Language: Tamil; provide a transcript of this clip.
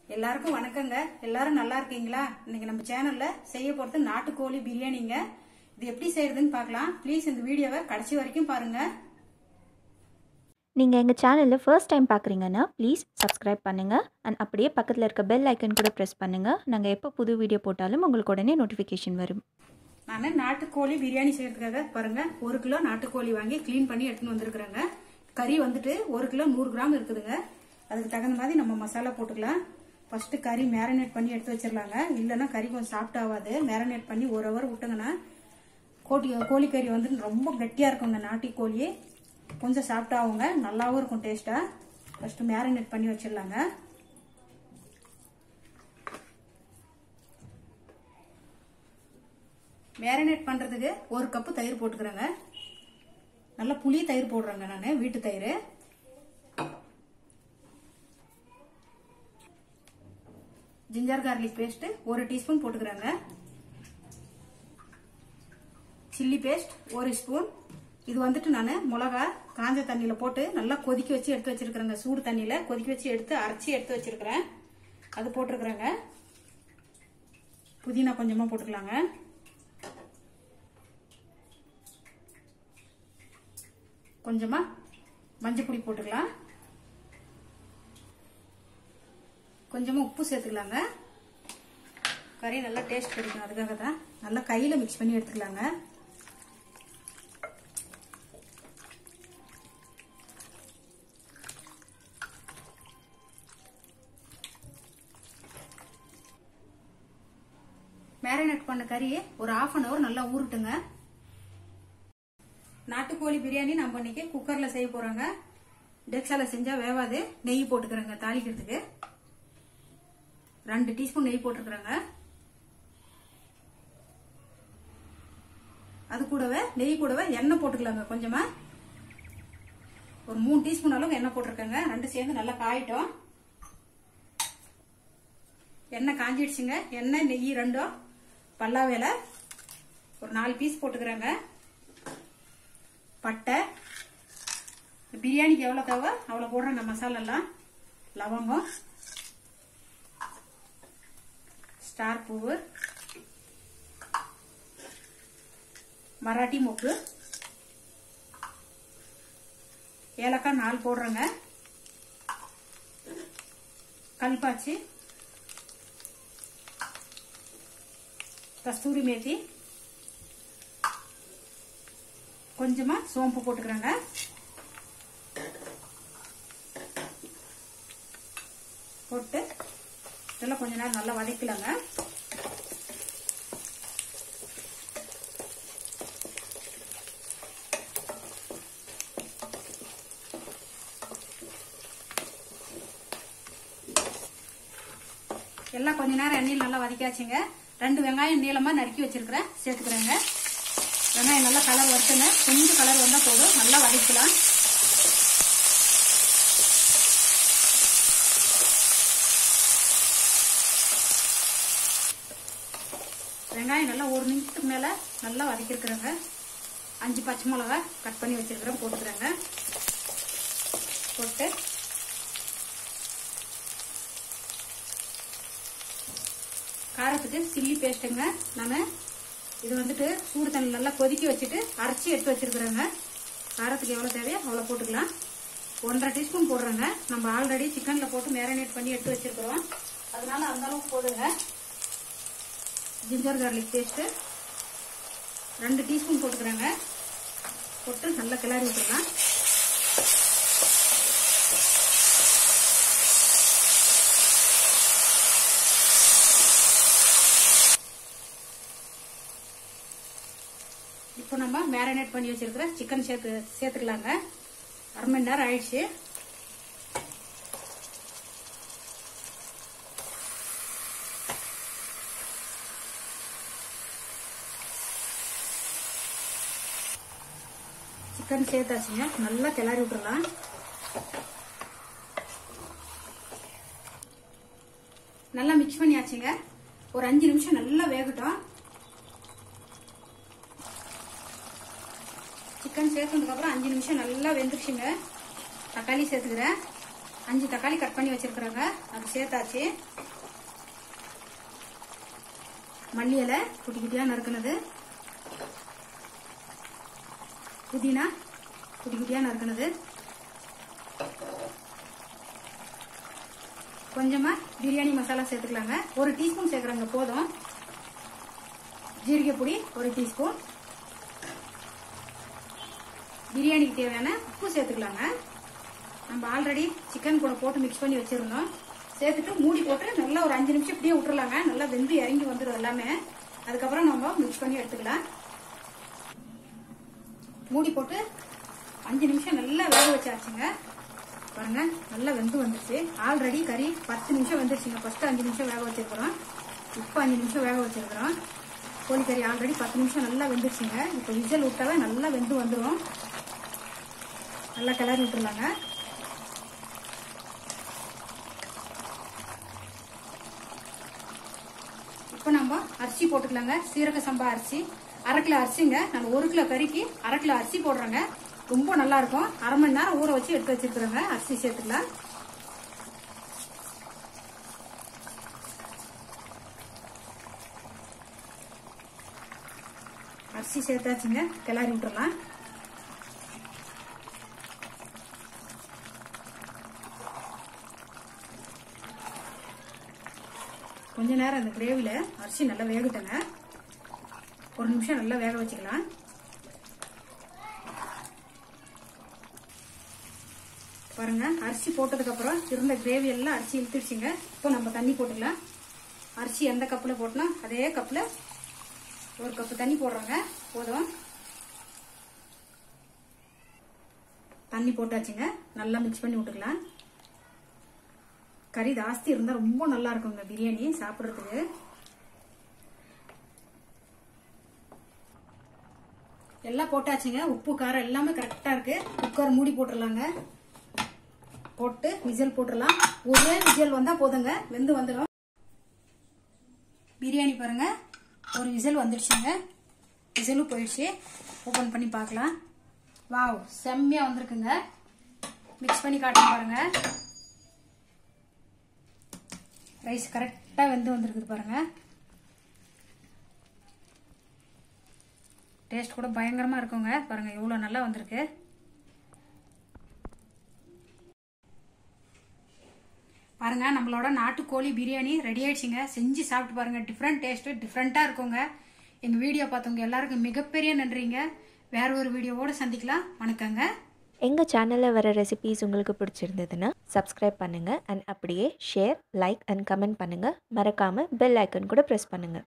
எல்லாருக்கும் வணக்கங்க. எல்லாரும் நல்லா இருக்கீங்களா? இன்னைக்கு நம்ம சேனல்ல செய்ய போறது நாட்டுக்கோழி பிரியாணிங்க. இது எப்படி செய்யறதுன்னு பார்க்கலாம். ப்ளீஸ் இந்த வீடியோவை கடைசி வரைக்கும் பாருங்க. நீங்கள் எங்கள் சேனலில் ஃபர்ஸ்ட் டைம் பார்க்குறீங்கன்னா ப்ளீஸ் சப்ஸ்கிரைப் பண்ணுங்கள் அண்ட் அப்படியே பக்கத்தில் இருக்க பெல் ஐக்கன் கூட ப்ரெஸ் பண்ணுங்கள். நாங்கள் எப்போ புது வீடியோ போட்டாலும் உங்களுக்கு உடனே நோட்டிஃபிகேஷன் வரும். நான் நாட்டுக்கோழி பிரியாணி செய்யறதுக்காக பாருங்க 1 கிலோ நாட்டுக்கோழி வாங்கி க்ளீன் பண்ணி எடுத்துன்னு வந்திருக்கிறேங்க. கறி வந்துட்டு 1 கிலோ 100 கிராம் இருக்குதுங்க. அதுக்கு தகுந்த மாதிரி நம்ம மசாலா போட்டுக்கலாம். ஃபர்ஸ்ட் கறி மேரினேட் பண்ணி எடுத்து வச்சிடலாங்க. இல்லைன்னா கறி கொஞ்சம் சாஃப்ட் ஆகாது. மேரினேட் பண்ணி 1 ஹவர் விட்டுங்கன்னா கோழிக்கறி வந்து ரொம்ப கட்டியா இருக்குங்க. நாட்டுக்கோழி கொஞ்சம் சாஃப்ட் ஆகுங்க, நல்லாவும் இருக்கும் டேஸ்டா. ஃபர்ஸ்ட் மேரினேட் பண்ணி வச்சிடலாங்க. மேரினேட் பண்றதுக்கு 1 கப்பு தயிர் போட்டுக்கிறேங்க. நல்லா புளி தயிர் போடுறேங்க நான், வீட்டு தயிர். ஜிஞ்சர் கார்லிக் பேஸ்ட் 1 டீஸ்பூன் போட்டுக்கிறேங்க. Chilli paste 1 spoon. இது வந்துட்டு நான் மிளகா காஞ்ச தண்ணியில போட்டு நல்லா கொதிக்க வச்சு எடுத்து வச்சிருக்கிறேங்க. சூடு தண்ணியில கொதிக்க வச்சு அரைச்சி எடுத்து வச்சிருக்கிறேன். அது போட்டிருக்கிறேங்க. புதினா கொஞ்சமா போட்டுக்கலாங்க. கொஞ்சமா மஞ்சள் பொடி போட்டுக்கலாம். கொஞ்சமா உப்பு சேர்த்துக்கலாங்க. கறி நல்லா டேஸ்ட் கிடைக்கும், அதுக்காக தான். நல்லா கையில மிக்ஸ் பண்ணி எடுத்துக்கலாங்க. மேரினேட் பண்ண கறியை ஒரு 1/2 hour நல்லா ஊறட்டுங்க. நாட்டுக்கோழி பிரியாணி நம்ம இன்னைக்கு குக்கர்ல செய்ய போறோங்க. டெக்ஸால செஞ்சா வேவாது. நெய் போட்டுக்கிறேங்க தாளிக்கிறதுக்கு. 2 டீஸ்பூன் நெய் போட்டுருக்குறேங்க. அது கூடவே நெய் கூடவே எண்ணெய் போட்டுக்கலாங்க. கொஞ்சமா ஒரு 3 டீஸ்பூன் அளவுக்கு எண்ணெய் போட்டிருக்கேங்க. 2 சேர்ந்து நல்லா காயிட்டோம். எண்ணெய் காஞ்சிடுச்சுங்க. எண்ணெய் நெய் 2 பல்லாவேல ஒரு 4 பீஸ் போட்டுக்கிறேங்க. பட்டை பிரியாணிக்கு எவ்வளவு தேவை அவ்வளவு போடுறேங்க. மசாலா எல்லாம் லவங்கம், ஸ்டார் பூவு, மராட்டி மொக்கு, ஏலக்காய் 4 போடுறேங்க. கல்பாச்சி, கஸ்தூரி மேத்தி, கொஞ்சமா சோம்பு போட்டுக்கிறேங்க. போட்டு இதெல்லாம் கொஞ்ச நேரம் நல்லா வதக்கலாங்க. எல்லாம் கொஞ்ச நேரம் எண்ணெயில் நல்லா வதக்கியாச்சுங்க. 2 வெங்காயம் நீளமா நறுக்கி வச்சிருக்கிறேன், சேர்த்துக்கிறேங்க. வெங்காயம் நல்லா கலர் வருத்துங்க. கொஞ்சம் கலர் வந்தா போதும், நல்லா வதக்கலாம். வெங்காயம் நல்லா 1 நிமிஷத்துக்கு மேல நல்லா வதக்கிருக்கிறேங்க. 5 பச்சை மிளகா கட் பண்ணி வச்சிருக்கிறேன், போட்டுக்கிறேங்க. போட்டு காரத்துக்கு சில்லி பேஸ்ட்டுங்க. நான் இது வந்துட்டு சூடு தண்ணி நல்லா கொதிக்க வச்சுட்டு அரைச்சி எடுத்து வச்சிருக்கிறேங்க. காரத்துக்கு எவ்வளவு தேவையோ அவ்வளவு போட்டுக்கலாம். 1.5 டீஸ்பூன் போடுறேங்க. நம்ம ஆல்ரெடி சிக்கன்ல போட்டு மேரினேட் பண்ணி எடுத்து வச்சிருக்கிறோம், அதனால அந்த அளவுக்கு போடுங்க. ஜிஞ்சர் கார்லிக் பேஸ்ட் 2 டீஸ்பூன் போட்டுக்கிறேங்க. போட்டு நல்லா கிளறி விட்டுக்கலாம். இப்போ நம்ம மேரினேட் பண்ணி வச்சிருக்கிற சிக்கன் சேர்த்துக்கலாங்க. 1/2 மணி நேரம் ஆயிடுச்சு. சிக்கன் சேர்த்தாச்சுங்க. நல்லா கிளறி விட்டுறலாம். நல்லா மிக்ஸ் பண்ணியாச்சுங்க. ஒரு 5 நிமிஷம் நல்லா வேகட்டும். சிக்கன் சேர்த்ததுக்கு அப்புறம் 5 நிமிஷம் நல்லா வெந்துருச்சுங்க. தக்காளி சேர்த்துக்கிறேன். 5 தக்காளி கட் பண்ணி வச்சிருக்கிறோங்க, அது சேர்த்தாச்சு. மல்லி இலை குட்டி குட்டியா நறுக்குனது, புதினா குட்டி குட்டியா நறுக்குனது, கொஞ்சமா பிரியாணி மசாலா சேர்த்துக்கலாங்க. 1 டீஸ்பூன் சேர்க்குறாங்க போதும். ஜீரக பொடி 1 டீஸ்பூன். பிரியாணிக்கு தேவையான உப்பு சேர்த்துக்கலாங்க. நம்ம ஆல்ரெடி சிக்கன் கூட போட்டு மிக்ஸ் பண்ணி வச்சிருந்தோம். சேர்த்துட்டு மூடி போட்டு நல்லா ஒரு 5 நிமிஷம் இப்படியே விட்டுறலாங்க. நல்லா வெந்து இறங்கி வந்துடும் எல்லாமே. அதுக்கப்புறம் நம்ம மிக்ஸ் பண்ணி எடுத்துக்கலாம். மூடி போட்டு 5 நிமிஷம் நல்லா வேக வச்சாச்சுங்க. பாருங்க நல்லா வெந்து வந்துருச்சு. ஆல்ரெடி கறி 10 நிமிஷம் வந்துருச்சுங்க. ஃபர்ஸ்ட் 5 நிமிஷம் வேக வச்சிருக்கிறோம், இப்போ 5 நிமிஷம் வேக வச்சிருக்கிறோம். கோழிக்கறி ஆல்ரெடி 10 நிமிஷம் நல்லா வெந்துருச்சுங்க. இப்போ விசில் விட்டாவே நல்லா வெந்து வந்துடும். நல்லா கிளறி விட்டுருலாங்க. இப்போ நம்ம அரிசி போட்டுக்கலாங்க. சீரக சம்பா அரிசி 1/2 கிலோ அரிசிங்க. நான் 1 கிலோ கறிக்கு 1/2 கிலோ அரிசி போடுறேங்க. ரொம்ப நல்லா இருக்கும். 1/2 மணி நேரம் ஊற வச்சு எடுத்து வச்சிருக்கிறேங்க. அரிசி சேர்த்துக்கலாம். அரிசி சேர்த்தாச்சுங்க, கிளறி விட்டுறலாம். கொஞ்ச நேரம் அந்த கிரேவில அரிசி நல்லா வேகட்டுங்க. 1 நிமிஷம் நல்லா வேக வச்சுக்கலாம். பாருங்க அரிசி போட்டதுக்கு அப்புறம் இருந்த கிரேவி எல்லாம் அரிசி இழுத்துடுச்சுங்க. இப்போ நம்ம தண்ணி போட்டுக்கலாம். அரிசி எந்த கப்புல போட்டோம் அதே கப்புல 1 கப்பு தண்ணி போடுறோங்க. போதும். தண்ணி போட்டாச்சுங்க. நல்லா மிக்ஸ் பண்ணி விட்டுக்கலாம். கறி ஜாஸ்தி இருந்தா ரொம்ப நல்லா இருக்குங்க பிரியாணி சாப்பிடுறதுக்கு. எல்லாம் போட்டாச்சுங்க. உப்பு காரம் எல்லாமே கரெக்டா இருக்கு. குக்கர் மூடி போட்டுடலாங்க. போட்டு விசில் போட்டுடலாம். ஒரே விசில் வந்தா போதுங்க, வெந்து வந்துடும். பிரியாணி பாருங்க 1 விசில் வந்துடுச்சுங்க. விசிலும் போயிடுச்சு. ஓபன் பண்ணி பார்க்கலாம். வாவ் செம்மையா வந்திருக்குங்க. மிக்ஸ் பண்ணி காட்டுங்க பாருங்க. ரைஸ் கரெக்டா வெந்து வந்திருக்குது பாருங்க. டேஸ்ட் கூட பயங்கரமா இருக்குங்க. பாருங்க எவ்வளவு நல்லா வந்திருக்கு. பாருங்க நம்மளோட நாட்டுக்கோழி பிரியாணி ரெடி ஆயிடுச்சுங்க. செஞ்சு சாப்பிட்டு பாருங்க. டிஃப்ரெண்ட் டேஸ்ட் டிஃப்ரெண்டா இருக்குங்க. எங்க வீடியோ பார்த்தவங்க எல்லாருக்கும் மிகப்பெரிய நன்றிங்க. வேற ஒரு வீடியோவோட சந்திக்கலாம். வணக்கங்க. எங்கள் சேனலில் வர ரெசிபீஸ் உங்களுக்கு பிடிச்சிருந்ததுன்னா சப்ஸ்கிரைப் பண்ணுங்கள். அண்ட் அப்படியே ஷேர், லைக் அண்ட் கமெண்ட் பண்ணுங்கள். மறக்காமல் பெல் ஐக்கன் கூட ப்ரெஸ் பண்ணுங்கள்.